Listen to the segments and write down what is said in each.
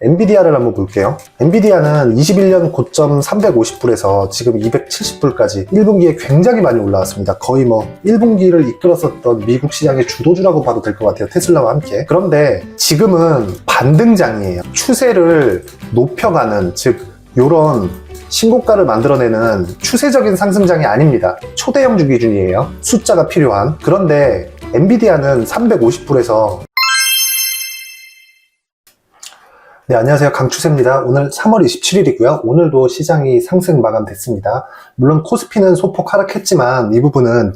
엔비디아를 한번 볼게요. 엔비디아는 21년 고점 350불에서 지금 270불까지 1분기에 굉장히 많이 올라왔습니다. 거의 1분기를 이끌었었던 미국 시장의 주도주라고 봐도 될 것 같아요. 테슬라와 함께. 그런데 지금은 반등장이에요. 추세를 높여가는, 즉 요런 신고가를 만들어내는 추세적인 상승장이 아닙니다. 초대형 주 기준이에요. 숫자가 필요한. 그런데 엔비디아는 350불에서 네, 안녕하세요. 강추세입니다. 오늘 3월 27일이고요. 오늘도 시장이 상승 마감됐습니다. 물론 코스피는 소폭 하락했지만 이 부분은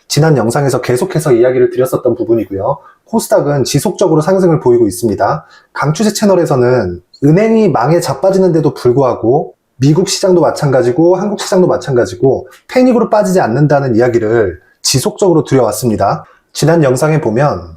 지난 영상에서 계속해서 이야기를 드렸었던 부분이고요. 코스닥은 지속적으로 상승을 보이고 있습니다. 강추세 채널에서는 은행이 망에 자빠지는데도 불구하고 미국 시장도 마찬가지고 한국 시장도 마찬가지고 패닉으로 빠지지 않는다는 이야기를 지속적으로 드려왔습니다. 지난 영상에 보면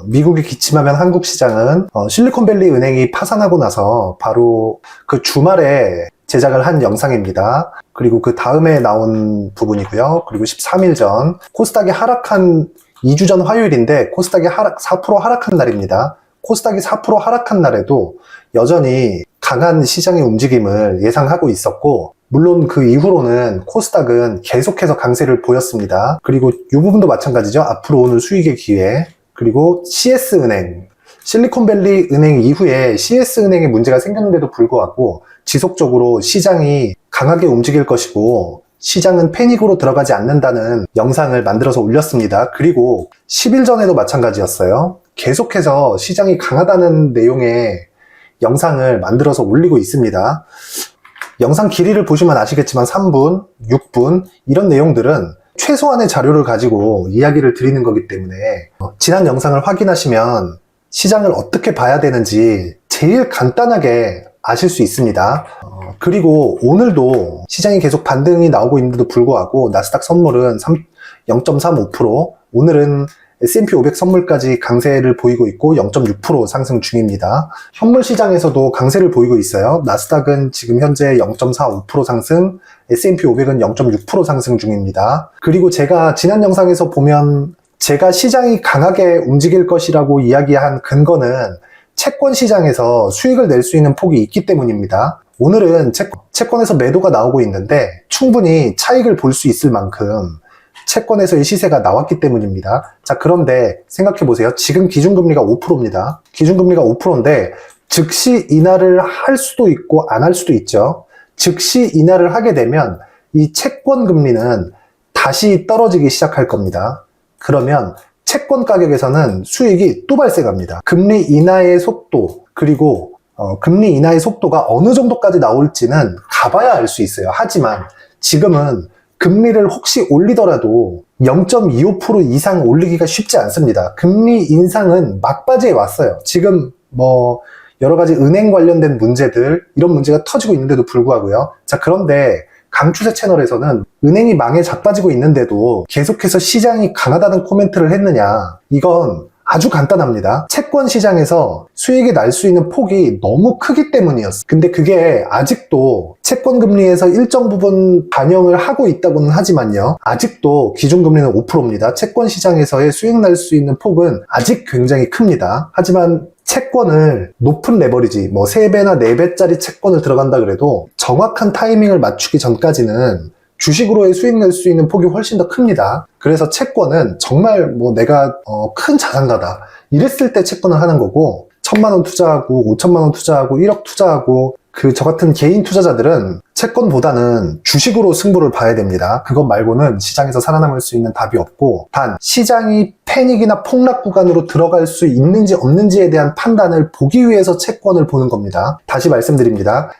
미국이 기침하면 한국 시장은 실리콘밸리 은행이 파산하고 나서 바로 그 주말에 제작을 한 영상입니다. 그리고 그 다음에 나온 부분이고요. 그리고 13일 전 코스닥이 하락한 2주 전 화요일인데 코스닥이 4% 하락한 날입니다. 코스닥이 4% 하락한 날에도 여전히 강한 시장의 움직임을 예상하고 있었고, 물론 그 이후로는 코스닥은 계속해서 강세를 보였습니다. 그리고 이 부분도 마찬가지죠. 앞으로 오는 수익의 기회. 그리고 CS은행, 실리콘밸리 은행 이후에 CS은행에 문제가 생겼는데도 불구하고 지속적으로 시장이 강하게 움직일 것이고 시장은 패닉으로 들어가지 않는다는 영상을 만들어서 올렸습니다. 그리고 10일 전에도 마찬가지였어요. 계속해서 시장이 강하다는 내용의 영상을 만들어서 올리고 있습니다. 영상 길이를 보시면 아시겠지만 3분, 6분 이런 내용들은 최소한의 자료를 가지고 이야기를 드리는 거기 때문에 지난 영상을 확인하시면 시장을 어떻게 봐야 되는지 제일 간단하게 아실 수 있습니다. 그리고 오늘도 시장이 계속 반등이 나오고 있는데도 불구하고 나스닥 선물은 0.35%, 오늘은 S&P 500 선물까지 강세를 보이고 있고 0.6% 상승 중입니다. 현물 시장에서도 강세를 보이고 있어요. 나스닥은 지금 현재 0.45% 상승, S&P 500은 0.6% 상승 중입니다. 그리고 제가 지난 영상에서 보면 제가 시장이 강하게 움직일 것이라고 이야기한 근거는 채권 시장에서 수익을 낼 수 있는 폭이 있기 때문입니다. 오늘은 채권에서 매도가 나오고 있는데 충분히 차익을 볼 수 있을 만큼 채권에서의 시세가 나왔기 때문입니다. 자, 그런데 생각해 보세요. 지금 기준금리가 5%입니다. 기준금리가 5%인데 즉시 인하를 할 수도 있고 안 할 수도 있죠. 즉시 인하를 하게 되면 이 채권 금리는 다시 떨어지기 시작할 겁니다. 그러면 채권 가격에서는 수익이 또 발생합니다. 금리 인하의 속도, 그리고 금리 인하의 속도가 어느 정도까지 나올지는 가봐야 알 수 있어요. 하지만 지금은 금리를 혹시 올리더라도 0.25% 이상 올리기가 쉽지 않습니다. 금리 인상은 막바지에 왔어요. 지금 여러 가지 은행 관련된 문제들, 이런 문제가 터지고 있는데도 불구하고요. 자, 그런데 강추세 채널에서는 은행이 망에 자빠지고 있는데도 계속해서 시장이 강하다는 코멘트를 했느냐? 이건 아주 간단합니다. 채권 시장에서 수익이 날 수 있는 폭이 너무 크기 때문이었어요. 근데 그게 아직도 채권 금리에서 일정 부분 반영을 하고 있다고는 하지만요. 아직도 기준금리는 5%입니다. 채권 시장에서의 수익 날 수 있는 폭은 아직 굉장히 큽니다. 하지만 채권을 높은 레버리지, 3배나 4배짜리 채권을 들어간다 그래도 정확한 타이밍을 맞추기 전까지는 주식으로의 수익 낼 수 있는 폭이 훨씬 더 큽니다. 그래서 채권은 정말 내가 큰 자산가다 이랬을 때 채권을 하는 거고, 1,000만 원 투자하고 5천만 원 투자하고 1억 투자하고 저 같은 개인 투자자들은 채권보다는 주식으로 승부를 봐야 됩니다. 그것 말고는 시장에서 살아남을 수 있는 답이 없고, 단 시장이 패닉이나 폭락 구간으로 들어갈 수 있는지 없는지에 대한 판단을 보기 위해서 채권을 보는 겁니다. 다시 말씀드립니다.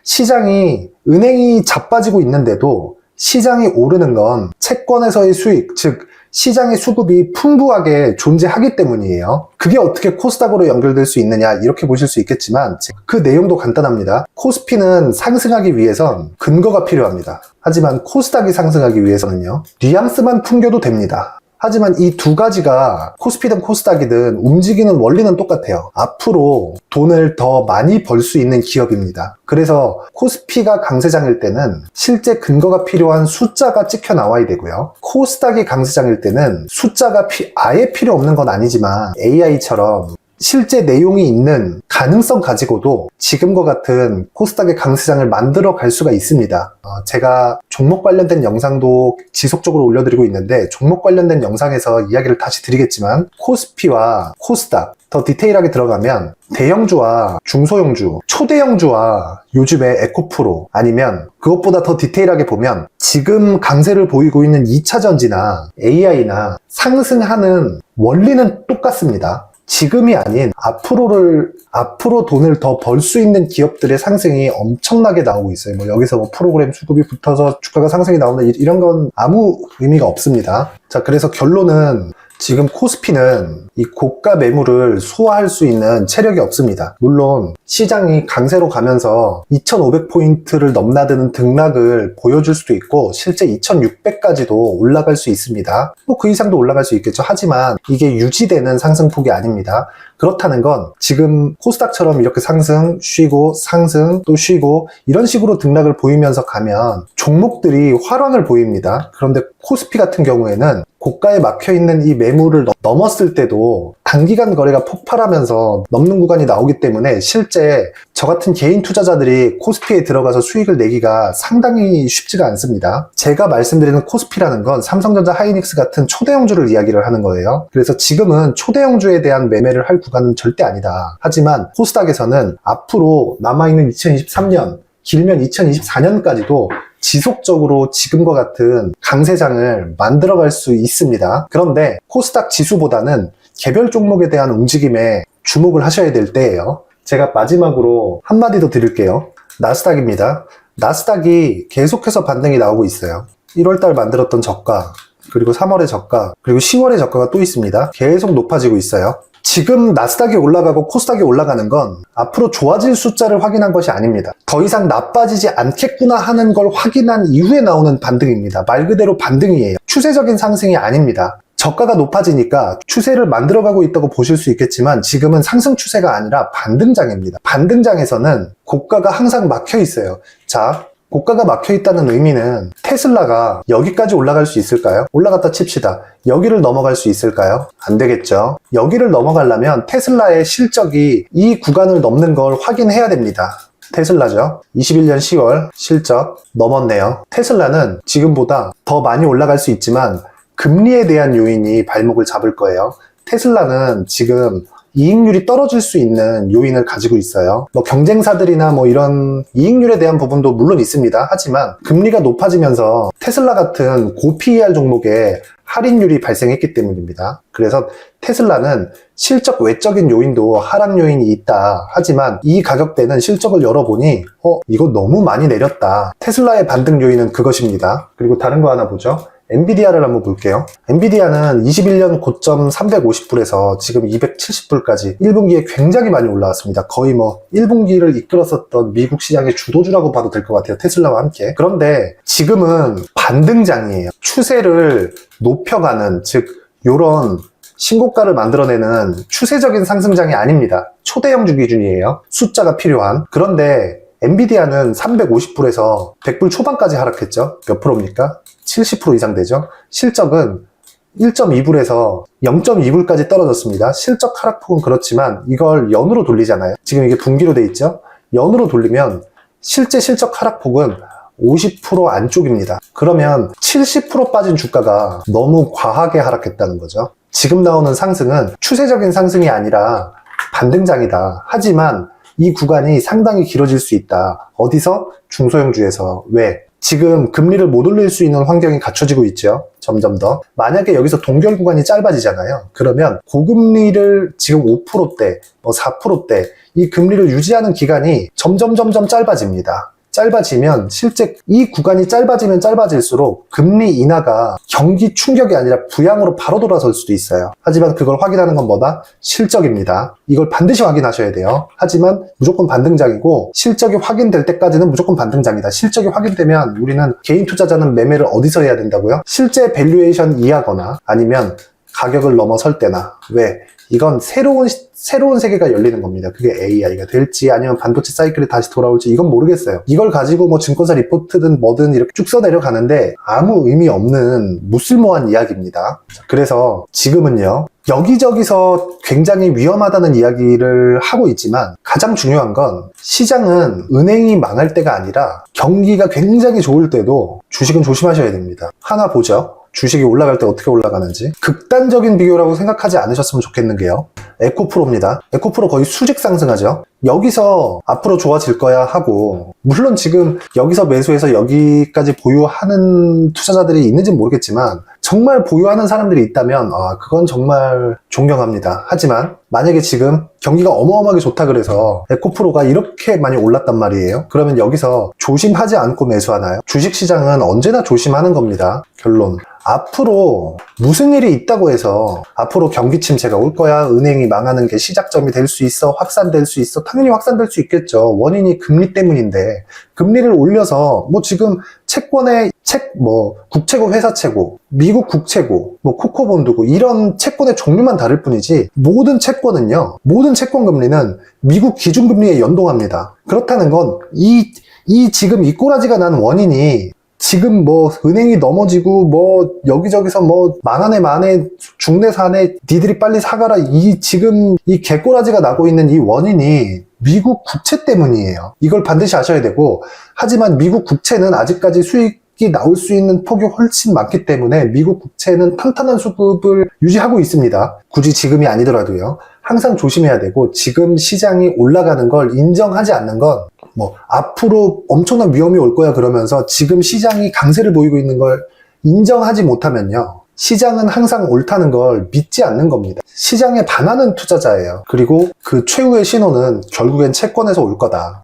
은행이 자빠지고 있는데도 시장이 오르는 건 채권에서의 수익, 즉 시장의 수급이 풍부하게 존재하기 때문이에요. 그게 어떻게 코스닥으로 연결될 수 있느냐, 이렇게 보실 수 있겠지만 그 내용도 간단합니다. 코스피는 상승하기 위해선 근거가 필요합니다. 하지만 코스닥이 상승하기 위해서는요, 뉘앙스만 풍겨도 됩니다. 하지만 이 두 가지가 코스피든 코스닥이든 움직이는 원리는 똑같아요. 앞으로 돈을 더 많이 벌 수 있는 기업입니다. 그래서 코스피가 강세장일 때는 실제 근거가 필요한 숫자가 찍혀 나와야 되고요. 코스닥이 강세장일 때는 숫자가 아예 필요 없는 건 아니지만 AI처럼 실제 내용이 있는 가능성 가지고도 지금과 같은 코스닥의 강세장을 만들어 갈 수가 있습니다. 제가 종목 관련된 영상도 지속적으로 올려드리고 있는데 종목 관련된 영상에서 이야기를 다시 드리겠지만 코스피와 코스닥 더 디테일하게 들어가면 대형주와 중소형주, 초대형주와 요즘의 에코프로 아니면 그것보다 더 디테일하게 보면 지금 강세를 보이고 있는 2차전지나 AI나 상승하는 원리는 똑같습니다. 지금이 아닌 앞으로 돈을 더 벌 수 있는 기업들의 상승이 엄청나게 나오고 있어요. 뭐 여기서 뭐 프로그램 수급이 붙어서 주가가 상승이 나온다 이런 건 아무 의미가 없습니다. 자, 그래서 결론은 지금 코스피는 이 고가 매물을 소화할 수 있는 체력이 없습니다. 물론 시장이 강세로 가면서 2500포인트를 넘나드는 등락을 보여줄 수도 있고 실제 2600까지도 올라갈 수 있습니다. 뭐 그 이상도 올라갈 수 있겠죠. 하지만 이게 유지되는 상승폭이 아닙니다. 그렇다는 건 지금 코스닥처럼 이렇게 상승, 쉬고, 상승, 또 쉬고 이런 식으로 등락을 보이면서 가면 종목들이 화랑을 보입니다. 그런데 코스피 같은 경우에는 고가에 막혀있는 이 매물을 넘었을 때도 단기간 거래가 폭발하면서 넘는 구간이 나오기 때문에 실제 저 같은 개인 투자자들이 코스피에 들어가서 수익을 내기가 상당히 쉽지가 않습니다. 제가 말씀드리는 코스피라는 건 삼성전자, 하이닉스 같은 초대형주를 이야기를 하는 거예요. 그래서 지금은 초대형주에 대한 매매를 할 구간은 절대 아니다. 하지만 코스닥에서는 앞으로 남아있는 2023년, 길면 2024년까지도 지속적으로 지금과 같은 강세장을 만들어갈 수 있습니다. 그런데 코스닥 지수보다는 개별 종목에 대한 움직임에 주목을 하셔야 될 때예요. 제가 마지막으로 한마디 더 드릴게요. 나스닥입니다. 나스닥이 계속해서 반등이 나오고 있어요. 1월달 만들었던 저가, 그리고 3월의 저가, 그리고 10월의 저가가 또 있습니다. 계속 높아지고 있어요. 지금 나스닥이 올라가고 코스닥이 올라가는 건 앞으로 좋아질 숫자를 확인한 것이 아닙니다. 더 이상 나빠지지 않겠구나 하는 걸 확인한 이후에 나오는 반등입니다. 말 그대로 반등이에요. 추세적인 상승이 아닙니다. 저가가 높아지니까 추세를 만들어가고 있다고 보실 수 있겠지만 지금은 상승 추세가 아니라 반등장입니다. 반등장에서는 고가가 항상 막혀 있어요. 자, 고가가 막혀있다는 의미는 테슬라가 여기까지 올라갈 수 있을까요? 올라갔다 칩시다. 여기를 넘어갈 수 있을까요? 안 되겠죠. 여기를 넘어가려면 테슬라의 실적이 이 구간을 넘는 걸 확인해야 됩니다. 테슬라죠. 21년 10월 실적 넘었네요. 테슬라는 지금보다 더 많이 올라갈 수 있지만 금리에 대한 요인이 발목을 잡을 거예요. 테슬라는 지금 이익률이 떨어질 수 있는 요인을 가지고 있어요. 뭐 경쟁사들이나 뭐 이런 이익률에 대한 부분도 물론 있습니다. 하지만 금리가 높아지면서 테슬라 같은 고 PER 종목에 할인율이 발생했기 때문입니다. 그래서 테슬라는 실적 외적인 요인도 하락 요인이 있다. 하지만 이 가격대는 실적을 열어보니 이거 너무 많이 내렸다. 테슬라의 반등 요인은 그것입니다. 그리고 다른 거 하나 보죠. 엔비디아를 한번 볼게요. 엔비디아는 21년 고점 350불에서 지금 270불까지 1분기에 굉장히 많이 올라왔습니다. 거의 뭐 1분기를 이끌었었던 미국 시장의 주도주라고 봐도 될 것 같아요. 테슬라와 함께. 그런데 지금은 반등장이에요. 추세를 높여가는, 즉 요런 신고가를 만들어내는 추세적인 상승장이 아닙니다. 초대형주 기준이에요. 숫자가 필요한. 그런데 엔비디아는 350불에서 100불 초반까지 하락했죠. 몇 프로입니까? 70% 이상 되죠. 실적은 1.2불에서 0.2불까지 떨어졌습니다. 실적 하락폭은 그렇지만 이걸 연으로 돌리잖아요. 지금 이게 분기로 돼 있죠. 연으로 돌리면 실제 실적 하락폭은 50% 안쪽입니다. 그러면 70% 빠진 주가가 너무 과하게 하락했다는 거죠. 지금 나오는 상승은 추세적인 상승이 아니라 반등장이다. 하지만 이 구간이 상당히 길어질 수 있다. 어디서? 중소형주에서. 왜? 지금 금리를 못 올릴 수 있는 환경이 갖춰지고 있죠. 점점 더. 만약에 여기서 동결 구간이 짧아지잖아요. 그러면 고금리를 지금 5%대, 4%대 이 금리를 유지하는 기간이 점점 짧아집니다. 짧아지면 실제 이 구간이 짧아지면 짧아질수록 금리 인하가 경기 충격이 아니라 부양으로 바로 돌아설 수도 있어요. 하지만 그걸 확인하는 건 뭐다? 실적입니다. 이걸 반드시 확인하셔야 돼요. 하지만 무조건 반등장이고 실적이 확인될 때까지는 무조건 반등장이다. 실적이 확인되면 우리는 개인 투자자는 매매를 어디서 해야 된다고요? 실제 밸류에이션 이하거나 아니면 가격을 넘어설 때나. 왜? 이건 새로운 세계가 열리는 겁니다. 그게 AI가 될지 아니면 반도체 사이클이 다시 돌아올지 이건 모르겠어요. 이걸 가지고 뭐 증권사 리포트든 뭐든 이렇게 쭉 써내려가는데 아무 의미 없는 무쓸모한 이야기입니다. 그래서 지금은요, 여기저기서 굉장히 위험하다는 이야기를 하고 있지만 가장 중요한 건 시장은 은행이 망할 때가 아니라 경기가 굉장히 좋을 때도 주식은 조심하셔야 됩니다. 하나 보죠. 주식이 올라갈 때 어떻게 올라가는지. 극단적인 비교라고 생각하지 않으셨으면 좋겠는 게요. 에코프로입니다. 에코프로 거의 수직 상승하죠. 여기서 앞으로 좋아질 거야 하고, 물론 지금 여기서 매수해서 여기까지 보유하는 투자자들이 있는지는 모르겠지만 정말 보유하는 사람들이 있다면 그건 정말 존경합니다. 하지만 만약에 지금 경기가 어마어마하게 좋다 그래서 에코프로가 이렇게 많이 올랐단 말이에요. 그러면 여기서 조심하지 않고 매수하나요? 주식시장은 언제나 조심하는 겁니다. 결론. 앞으로 무슨 일이 있다고 해서 앞으로 경기 침체가 올 거야, 은행이 망하는 게 시작점이 될 수 있어, 확산될 수 있어. 당연히 확산될 수 있겠죠. 원인이 금리 때문인데 금리를 올려서 지금 채권의 국채고 회사채고 미국 국채고 코코본드고 이런 채권의 종류만 다를 뿐이지 모든 채권은요, 모든 채권 금리는 미국 기준금리에 연동합니다. 그렇다는 건 지금 이 꼬라지가 난 원인이 지금 은행이 넘어지고 여기저기서 망하네 마네 죽네 사네 니들이 빨리 사가라 지금 이 개꼬라지가 나고 있는 이 원인이 미국 국채 때문이에요. 이걸 반드시 아셔야 되고, 하지만 미국 국채는 아직까지 수익이 나올 수 있는 폭이 훨씬 많기 때문에 미국 국채는 탄탄한 수급을 유지하고 있습니다. 굳이 지금이 아니더라도요. 항상 조심해야 되고, 지금 시장이 올라가는 걸 인정하지 않는 건 앞으로 엄청난 위험이 올 거야 그러면서 지금 시장이 강세를 보이고 있는 걸 인정하지 못하면요, 시장은 항상 옳다는 걸 믿지 않는 겁니다. 시장에 반하는 투자자예요. 그리고 그 최후의 신호는 결국엔 채권에서 올 거다.